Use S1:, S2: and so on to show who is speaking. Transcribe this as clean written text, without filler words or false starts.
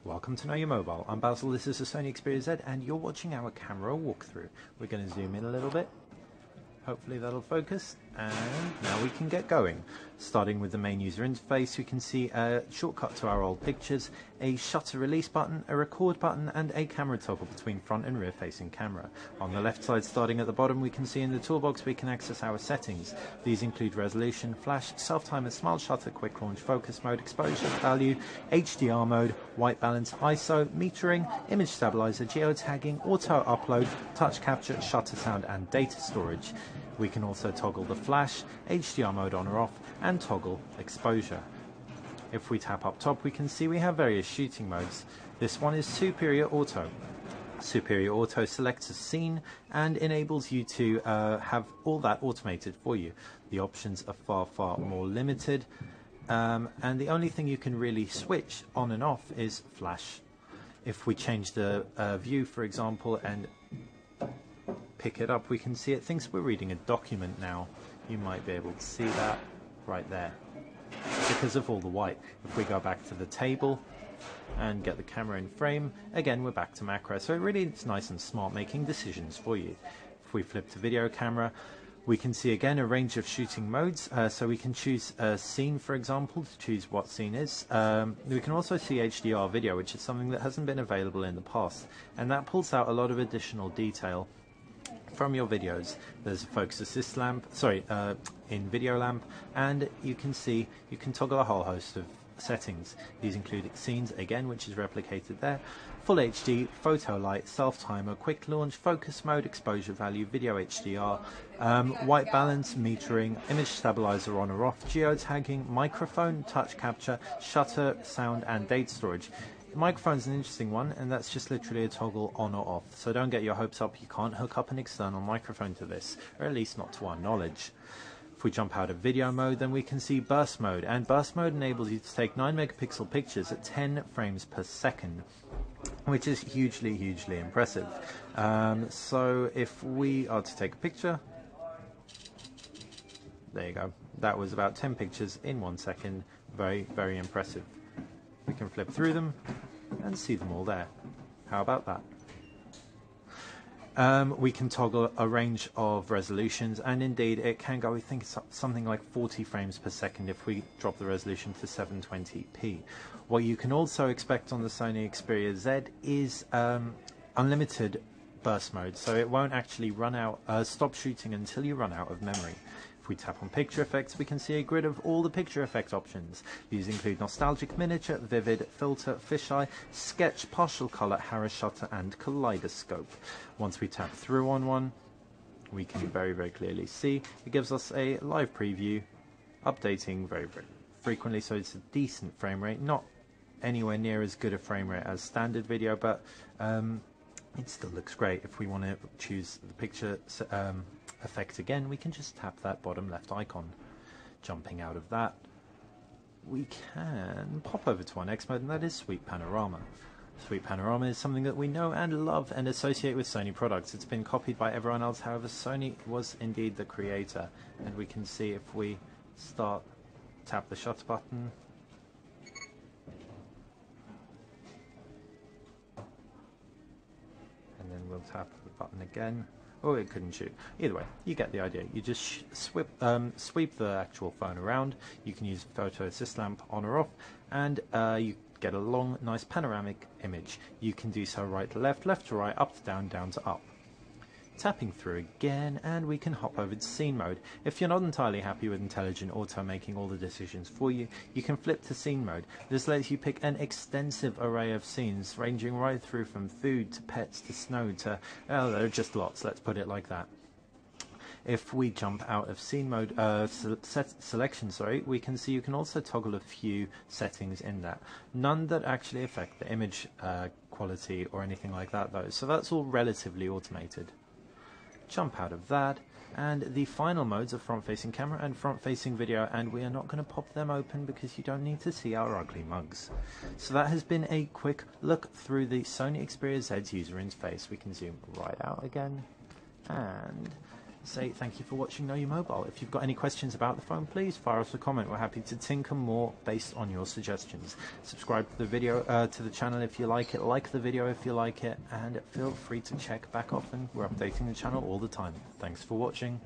S1: Welcome to Know Your Mobile. I'm Basil, this is the Sony Xperia Z, and you're watching our camera walkthrough. We're going to zoom in a little bit. Hopefully that'll focus, and now we can get going. Starting with the main user interface, we can see a shortcut to our old pictures, a shutter release button, a record button, and a camera toggle between front and rear facing camera. On the left side, starting at the bottom, we can see in the toolbox we can access our settings. These include resolution, flash, self-timer, smart shutter, quick launch, focus mode, exposure value, HDR mode, white balance, ISO, metering, image stabilizer, geotagging, auto upload, touch capture, shutter sound, and data storage. We can also toggle the flash, HDR mode on or off, and toggle exposure. If we tap up top, we can see we have various shooting modes. This one is Superior Auto. Superior Auto selects a scene and enables you to have all that automated for you. The options are far more limited, and the only thing you can really switch on and off is flash. If we change the view, for example, and pick it up, we can see it thinks we're reading a document now. You might be able to see that right there because of all the white. If we go back to the table and get the camera in frame, again we're back to macro, so it really is nice and smart making decisions for you. If we flip to video camera, we can see again a range of shooting modes, so we can choose a scene, for example, to choose what scene is. We can also see HDR video, which is something that hasn't been available in the past, and that pulls out a lot of additional detail from your videos. There's a focus assist lamp, in video lamp, and you can see you can toggle a whole host of settings. These include scenes again, which is replicated there, full HD, photo light, self timer, quick launch, focus mode, exposure value, video HDR, white balance, metering, image stabilizer on or off, geotagging, microphone, touch capture, shutter, sound, and data storage. The microphone's an interesting one, and that's just literally a toggle on or off, so don't get your hopes up. You can't hook up an external microphone to this, or at least not to our knowledge. If we jump out of video mode, then we can see burst mode, and burst mode enables you to take 9 megapixel pictures at 10 frames per second, which is hugely impressive. So if we are to take a picture, there you go, that was about 10 pictures in 1 second. Very impressive. We can flip through them and see them all there. How about that? We can toggle a range of resolutions, and indeed it can go, I think it's something like 40 frames per second if we drop the resolution to 720p. What you can also expect on the Sony Xperia Z is unlimited burst mode, so it won't actually run out, stop shooting until you run out of memory. If we tap on picture effects, we can see a grid of all the picture effect options. These include nostalgic, miniature, vivid, filter, fisheye, sketch, partial color, Harris shutter, and kaleidoscope. Once we tap through on one, we can very clearly see it gives us a live preview, updating very frequently, so it's a decent frame rate, not anywhere near as good a frame rate as standard video, but it still looks great. If we want to choose the picture effect again, we can just tap that bottom left icon. Jumping out of that, we can pop over to our next mode, and that is Sweep Panorama. Sweep Panorama is something that we know and love and associate with Sony products. It's been copied by everyone else, however Sony was indeed the creator. And we can see if we tap the shutter button, and then we'll tap the button again. Oh, it couldn't shoot. Either way, you get the idea. You just sweep the actual phone around. You can use photo assist lamp on or off, and you get a long, nice panoramic image. You can do so right to left, left to right, up to down, down to up. Tapping through again, and we can hop over to scene mode. If you're not entirely happy with Intelligent Auto making all the decisions for you, you can flip to scene mode. This lets you pick an extensive array of scenes, ranging right through from food to pets to snow to, well, there are just lots, let's put it like that. If we jump out of scene mode, selection, we can see you can also toggle a few settings in that. None that actually affect the image quality or anything like that though, so that's all relatively automated. Jump out of that, and the final modes are front-facing camera and front-facing video, and we are not going to pop them open because you don't need to see our ugly mugs. So that has been a quick look through the Sony Xperia Z's user interface. We can zoom right out again, and say thank you for watching Know Your Mobile. If you've got any questions about the phone, please fire us a comment. We're happy to tinker more based on your suggestions. Subscribe to the video, to the channel if you like it, like the video if you like it, and feel free to check back often. We're updating the channel all the time. Thanks for watching.